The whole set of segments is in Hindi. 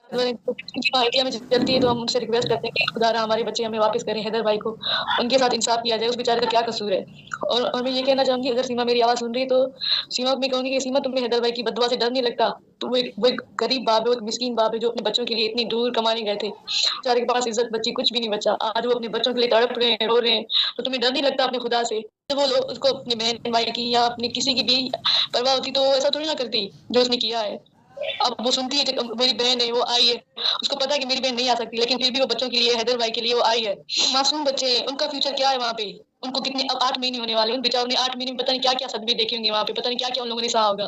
आइडिया में चलती है तो हम उनसे रिक्वेस्ट करते हैं कि खुदारा हमारे बच्चे हमें वापस करें, हैदर भाई को उनके साथ इंसाफ किया जाए, उस बेचारे का क्या कसूर है। और मैं ये कहना चाहूंगी, अगर सीमा मेरी आवाज़ सुन रही है तो सीमा को मैं कहूंगी कि सीमा, तुम्हें हैदर भाई की बददुआ से डर नहीं लगता? तो वो एक गरीब बाप है, वो एक मिस्कीन बाप है जो अपने बच्चों के लिए इतनी दूर कमाने गए थे, बेचारे के पास इज्जत बची कुछ भी नहीं बचा, आज वो अपने बच्चों के लिए तड़प रहे हैं, रो रहे हैं। तो तुम्हें डर नहीं लगता अपने खुदा से? तो वो लोग उसको अपने बहन भाई की या अपनी किसी की भी परवाह होती तो वो ऐसा थोड़ी ना करती जो उसने किया है। अब वो सुनती है कि मेरी बहन है, वो आई है, उसको पता है कि मेरी बहन नहीं आ सकती, लेकिन फिर भी वो बच्चों के लिए, हैदर भाई के लिए वो आई है। मासूम बच्चे हैं, उनका फ्यूचर क्या है वहाँ पे? उनको कितने, अब 8 महीने होने वाले, उन बेचारों ने 8 महीने में पता नहीं क्या क्या सदमे देखे होंगे वहाँ पे, पता नहीं क्या क्या उन लोगों ने सहा होगा।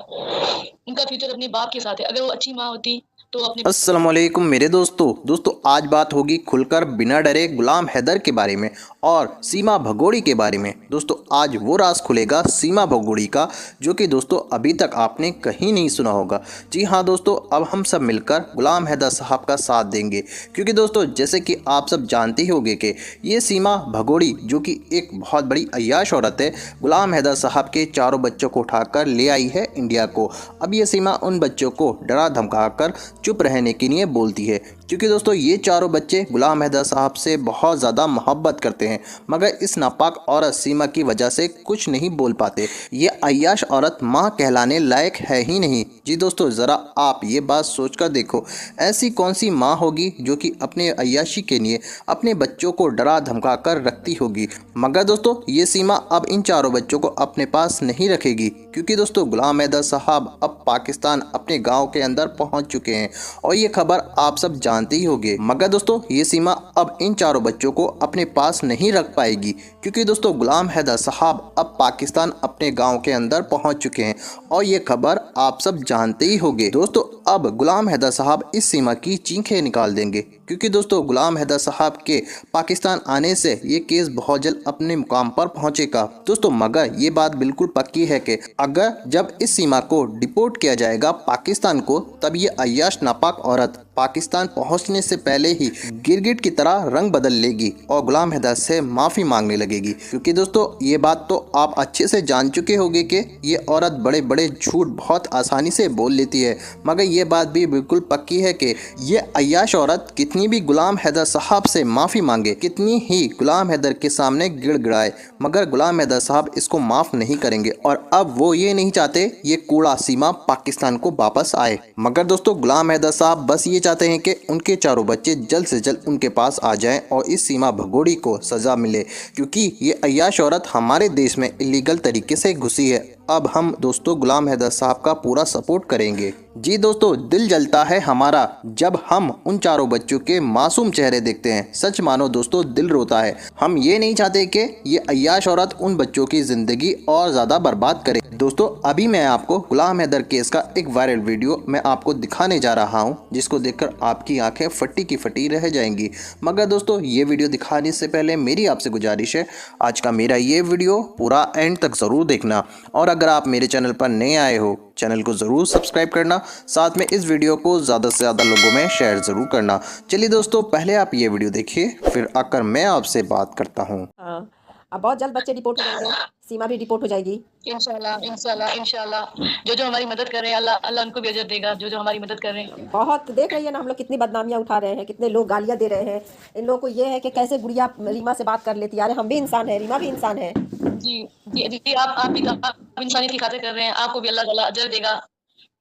उनका फ्यूचर अपने बाप के साथ है, अगर वो अच्छी माँ होती तो अपने। अस्सलामुअलैकुम मेरे दोस्तों आज बात होगी खुलकर बिना डरे गुलाम हैदर के बारे में और सीमा भगोड़ी के बारे में। दोस्तों आज वो राज खुलेगा सीमा भगोड़ी का, जो कि दोस्तों अभी तक आपने कहीं नहीं सुना होगा। जी हाँ दोस्तों, अब हम सब मिलकर गुलाम हैदर साहब का साथ देंगे, क्योंकि दोस्तों जैसे कि आप सब जानते ही होंगे कि ये सीमा भगोड़ी जो कि एक बहुत बड़ी अय्याश औरत है, गुलाम हैदर साहब के चारों बच्चों को उठाकर ले आई है इंडिया को। अब ये सीमा उन बच्चों को डरा धमकाकर चुप रहने के लिए बोलती है, क्योंकि दोस्तों ये चारों बच्चे गुलाम हैदर साहब से बहुत ज़्यादा मोहब्बत करते हैं, मगर इस नापाक औरत सीमा की वजह से कुछ नहीं बोल पाते। ये अय्याश औरत माँ कहलाने लायक है ही नहीं। जी दोस्तों ज़रा आप ये बात सोचकर देखो, ऐसी कौन सी माँ होगी जो कि अपने अय्याशी के लिए अपने बच्चों को डरा धमका कर रखती होगी। मगर दोस्तों ये सीमा अब इन चारों बच्चों को अपने पास नहीं रखेगी, क्योंकि दोस्तों गुलाम हैदर साहब अब पाकिस्तान अपने गाँव के अंदर पहुँच चुके हैं और ये खबर आप सब जानते ही होंगे। मगर दोस्तों ये सीमा अब इन चारों बच्चों को अपने पास नहीं रख पाएगी, क्योंकि दोस्तों गुलाम हैदर साहब अब पाकिस्तान अपने गांव के अंदर पहुंच चुके हैं और ये खबर आप सब जानते ही होंगे। दोस्तों अब गुलाम हैदर साहब इस सीमा की चीखें निकाल देंगे, क्योंकि दोस्तों गुलाम हैदर साहब के पाकिस्तान आने से ये केस बहुत जल्द अपने मुकाम पर पहुंचेगा। दोस्तों मगर ये बात बिल्कुल पक्की है कि अगर जब इस सीमा को डिपोर्ट किया जाएगा पाकिस्तान को, तब ये अय्याश नापाक औरत पाकिस्तान पहुंचने से पहले ही गिरगिट की तरह रंग बदल लेगी और गुलाम हैदर से माफ़ी मांगने लगेगी। क्योंकि दोस्तों ये बात तो आप अच्छे से जान चुके होंगे कि ये औरत बड़े बड़े झूठ बहुत आसानी से बोल लेती है, मगर ये बात भी बिल्कुल पक्की है कि ये अय्याश औरत कितनी भी गुलाम हैदर साहब से माफ़ी मांगे, कितनी ही गुलाम हैदर के सामने गिड़गिड़ाए, मगर गुलाम हैदर साहब इसको माफ़ नहीं करेंगे और अब वो ये नहीं चाहते ये कूड़ा सीमा पाकिस्तान को वापस आए। मगर दोस्तों गुलाम हैदर साहब बस ये चाहते हैं कि उनके चारों बच्चे जल्द से जल्द उनके पास आ जाएं और इस सीमा भगोड़ी को सज़ा मिले, क्योंकि ये अय्याश औरत हमारे देश में इलीगल तरीके से घुसी है। अब हम दोस्तों गुलाम हैदर साहब का पूरा सपोर्ट करेंगे। जी दोस्तों दिल जलता है हमारा जब हम उन चारों बच्चों के मासूम चेहरे देखते हैं, सच मानो दोस्तों दिल रोता है। हम ये नहीं चाहते कि ये अय्याश औरत उन बच्चों की ज़िंदगी और ज़्यादा बर्बाद करे। दोस्तों अभी मैं आपको गुलाम हैदर केस का एक वायरल वीडियो मैं आपको दिखाने जा रहा हूं, जिसको देखकर आपकी आंखें फटी की फटी रह जाएंगी। मगर दोस्तों ये वीडियो दिखाने से पहले मेरी आपसे गुजारिश है, आज का मेरा ये वीडियो पूरा एंड तक ज़रूर देखना, और अगर आप मेरे चैनल पर नए आए हो चैनल को ज़रूर सब्सक्राइब करना, साथ में इस वीडियो को ज़्यादा से ज़्यादा लोगों में शेयर ज़रूर करना। चलिए दोस्तों पहले आप ये वीडियो देखिए, फिर आकर मैं आपसे बात करता हूँ। हाँ, अब बहुत जल्द बच्चे डिपोर्ट हो जाएंगे, सीमा भी डिपोर्ट हो जाएगी इंशाल्लाह इंशाल्लाह इंशाल्लाह, जो जो हमारी मदद कर रहे हैं अल्लाह अल्लाह उनको भी अजर देगा, जो जो हमारी मदद कर रहे हैं। बहुत देख रही है ना हम लोग कितनी बदनामियां उठा रहे हैं, कितने लोग गालियां दे रहे हैं। इन लोगों को ये है कि कैसे गुड़िया रीमा से बात कर लेती है। अरे हम भी इंसान है, रीमा भी इंसान है। जी जी जी, आप भी आप इंसानियत की खातिर कर रहे हैं, आपको भी अल्लाह ताला अजर देगा।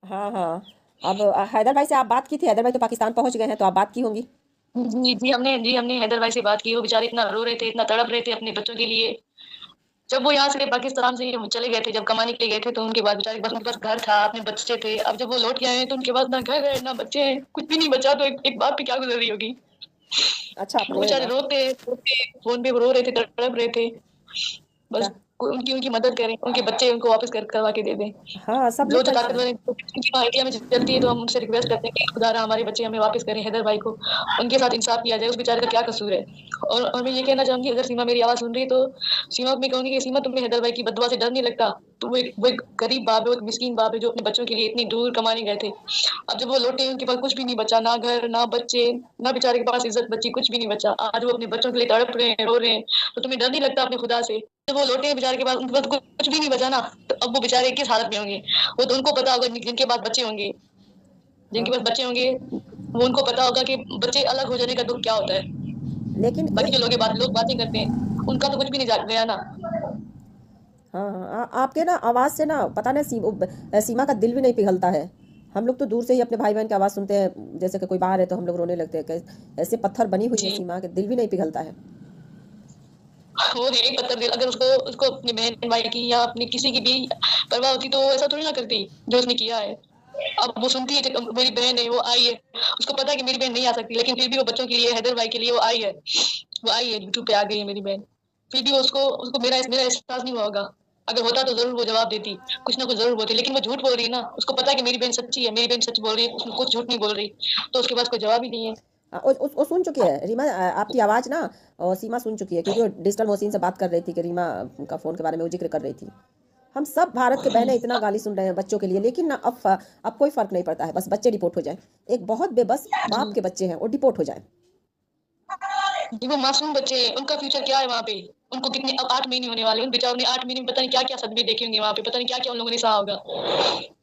हाँ हाँ, अब हैदर भाई से आप बात की थी, हैदर भाई तो पाकिस्तान पहुंच गए हैं, तो आप बात की होंगी। जी हमने हैदर भाई से बात की, वो बेचारे इतना रो रहे थे, इतना तड़प रहे थे अपने बच्चों के लिए। जब वो यहाँ से पाकिस्तान से चले गए थे, जब कमाने के लिए गए थे, तो उनके बाद बेचारे बस उनके पास घर था, अपने बच्चे थे। अब जब वो लौट के आए हैं तो उनके पास ना घर है ना बच्चे हैं, कुछ भी नहीं बचा। तो एक बाप पे क्या गुजर रही होगी। अच्छा वो अपने बेचारे रोते रोते फोन पे रो रहे थे, तड़प रहे थे। बस कोई उनकी उनकी मदद करें, उनके बच्चे उनको वापस करवा के दे दें। हाँ सब जो लोग जो परेशान। ताकतवर है, उनकी आइडिया में चलती है तो हम उनसे रिक्वेस्ट करते हैं कि खुदारा हमारे बच्चे हमें वापस करें, हैदर भाई को उनके साथ इंसाफ किया जाए, उस बेचारे का क्या कसूर है। और मैं ये कहना चाहूंगी, अगर सीमा मेरी आवाज़ सुन रही है तो सीमा को मैं कहूंगी कि सीमा, तुम्हें हैदर भाई की बददुआ से डर नहीं लगता? तो वो एक गरीब बाप है, वो एक मिस्कीन बाप है जो अपने बच्चों के लिए इतनी दूर कमाने गए थे। अब जब वो लौटे उनके पास कुछ भी नहीं बचा, ना घर ना बच्चे, ना बेचारे के पास इज्जत बची, कुछ भी नहीं बचा। आज वो अपने बच्चों के लिए तड़प रहे हैं, रो रहे हैं। तो तुम्हें डर नहीं लगता अपने खुदा से? जब वो लौटे बेचारे के पास, उनके पास कुछ भी नहीं बचा ना, तो अब वो बेचारे किस हालत में होंगे? वो तो उनको पता होगा जिनके पास बच्चे होंगे, जिनके हाँ पास बच्चे होंगे वो उनको पता होगा कि बच्चे अलग हो जाने का दुख क्या होता है। लेकिन बाकी जो लोग बातें करते हैं, उनका तो कुछ भी नहीं जाग गया ना। हाँ हाँ आपके ना आवाज़ से ना पता नहीं सीमा का दिल भी नहीं पिघलता है। हम लोग तो दूर से ही अपने भाई बहन की आवाज़ सुनते हैं, जैसे कि कोई बाहर है तो हम लोग रोने लगते हैं ऐसे पत्थर बनी हुई है जी, सीमा के, दिल भी नहीं पिघलता है। वो है एक पत्थर दिल। अगर उसको उसको अपनी बहन भाई की या अपनी किसी की भी परवाह होती तो वो ऐसा थोड़ी ना करती जो उसने किया है। अब वो सुनती है कि मेरी बहन है, वो आई है, उसको पता है कि मेरी बहन नहीं आ सकती, लेकिन फिर भी वो बच्चों के लिए, हैदर भाई के लिए वो आई है। वो आई है, यूट्यूब पे आ गई है मेरी बहन। फिर भी उसको उसको मेरा एहसास नहीं हुआ होगा। अगर होता तो जरूर वो जवाब देती, कुछ ना कुछ जरूर बोलती, लेकिन वो झूठ बोल रही है ना। उसको पता है कि मेरी बहन सच्ची है, मेरी बहन सच बोल रही है, उसमें कुछ झूठ नहीं बोल रही, तो उसके पास कोई जवाब ही नहीं है। वो सुन चुकी है रीमा, आपकी आवाज़ ना सीमा सुन चुकी है, क्योंकि वो डिजिटल मोहसिन से बात कर रही थी कि रीमा का फ़ोन के बारे में वो जिक्र कर रही थी। हम सब भारत के बहनें इतना गाली सुन रहे हैं बच्चों के लिए, लेकिन ना अब कोई फ़र्क नहीं पड़ता है, बस बच्चे डिपोर्ट हो जाए। एक बहुत बेबस बाप के बच्चे हैं वो डिपोर्ट हो जाए। जी, वो मासूम बच्चे हैं, उनका फ्यूचर क्या है वहाँ पे? उनको कितने, अब 8 महीने होने वाले हैं, उन बेचारों ने 8 महीने में पता नहीं क्या-क्या सदमे देखे होंगे वहाँ पे, पता नहीं क्या-क्या उन लोगों ने सहा होगा।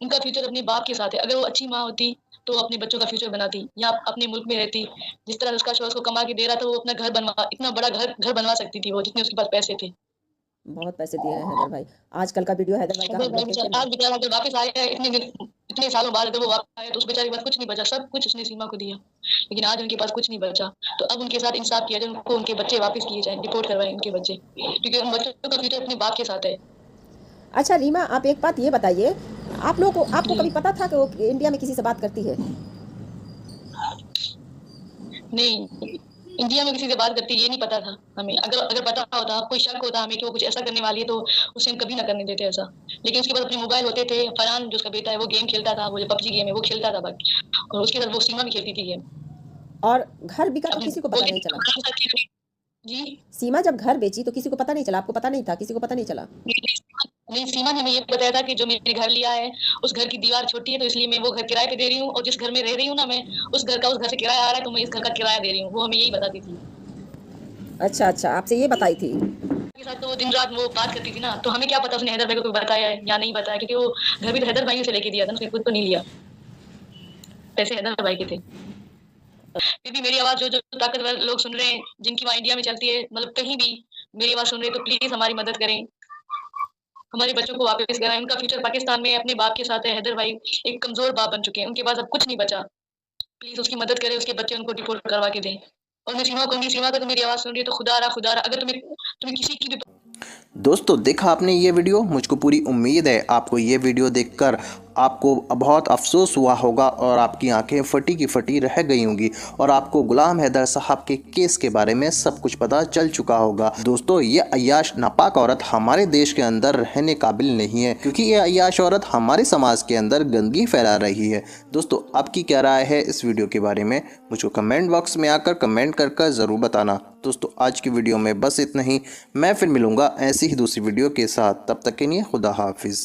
उनका फ्यूचर अपने बाप के साथ है। अगर वो अच्छी माँ होती, तो अपने बच्चों का फ्यूचर बनाती, या अपने मुल्क में रहती। जिस तरह उसका शौहर उसको कमा के दे रहा था, वो अपना घर बनवा, इतना बड़ा घर बनवा सकती थी वो, जितने उसके पास पैसे थे। बहुत पैसे दिए हैं हैदर भाई। आजकल का वीडियो हैदर भाई का अगर हम भाई लोग देखे बेचारा, ना। आज बेचारा अगर वापस आया है, इतने सालों बाद अगर वो वापस आया, तो उस बेचारे के पास कुछ नहीं बचा, सब कुछ उसने सीमा को दिया। लेकिन आज उनके पास कुछ नहीं बचा। तो अब उनके साथ इंसाफ किया जाए, उनको उनके बच्चे वापस किए जाएँ, डिपोर्ट करवाएँ उनके बच्चे। क्योंकि उन बच्चों का फ्यूचर अपने बाप के साथ है। अच्छा रीमा, आप एक बात ये बताइए, आप लोगों को, आपको जी। कभी पता था कि वो इंडिया में किसी से बात करती है? नहीं, इंडिया में किसी से बात करती, ये नहीं पता था हमें। अगर अगर पता होता, कोई शक होता हमें कि वो कुछ ऐसा करने वाली है, तो उसे हम कभी ना करने देते ऐसा। लेकिन उसके पास अपने मोबाइल होते थे। फरहान जो उसका बेटा है, वो गेम खेलता था, वो जो पबजी गेम है वो खेलता था बस। और उसके साथ वो सीमा भी खेलती थी गेम। और घर बिका तो अपने किसी को पता बोलती नहीं थी चला? फरहान के साथ खेल रही। जी। सीमा जब घर बेची तो किसी को पता नहीं चला? आपको पता नहीं था? किसी को पता नहीं चला? नहीं, सीमा ने हमें ये बताया था कि जो मैंने घर लिया है, उस घर की दीवार छोटी है, तो इसलिए मैं वो घर किराए पे दे रही हूँ, और जिस घर में रह रही हूँ ना मैं, उस घर से किराया आ रहा है, तो मैं इस घर का किराया दे रही हूँ। वो हमें यही बताती थी। अच्छा अच्छा, आपसे ये बताई थी। के साथ तो वो दिन रात वो बात करती थी ना, तो हमें क्या पता उसने हैदर भाई को बताया है या नहीं बताया, क्योंकि वो घर भी तो हैदर भाई से लेके दिया था ना, उसने खुद तो नहीं लिया। पैसे हैदर भाई के थे। फिर भी मेरी आवाज जो जो ताकतवर लोग सुन रहे हैं, जिनकी वहाँ इंडिया में चलती है, मतलब कहीं भी मेरी आवाज सुन रहे हैं, तो प्लीज हमारी मदद करें। हमारे बच्चों को वापस कराएं। उनका फ्यूचर पाकिस्तान में अपने बाप के साथ है। हैदर भाई एक कमजोर बाप बन चुके हैं, उनके पास अब कुछ नहीं बचा। प्लीज उसकी मदद करें, उसके बच्चे उनको डिपोर्ट करवा के दें। और मैं सीमा कहूंगी, सीमा अगर तुम मेरी आवाज सुन रही है तो खुदा रहा, अगर तुम्हें किसी की भी दोस्तों देखा आपने ये वीडियो, मुझको पूरी उम्मीद है आपको ये वीडियो देखकर आपको बहुत अफसोस हुआ होगा और आपकी आंखें फटी की फटी रह गई होंगी और आपको गुलाम हैदर साहब के केस के बारे में सब कुछ पता चल चुका होगा। दोस्तों ये अय्याश नापाक औरत हमारे देश के अंदर रहने काबिल नहीं है, क्योंकि ये अय्याश औरत हमारे समाज के अंदर गंदगी फैला रही है। दोस्तों आपकी क्या राय है इस वीडियो के बारे में, मुझको कमेंट बॉक्स में आकर कमेंट कर ज़रूर बताना। दोस्तों आज की वीडियो में बस इतना ही। मैं फिर मिलूँगा ऐसी ही दूसरी वीडियो के साथ, तब तक के लिए खुदा हाफिज़।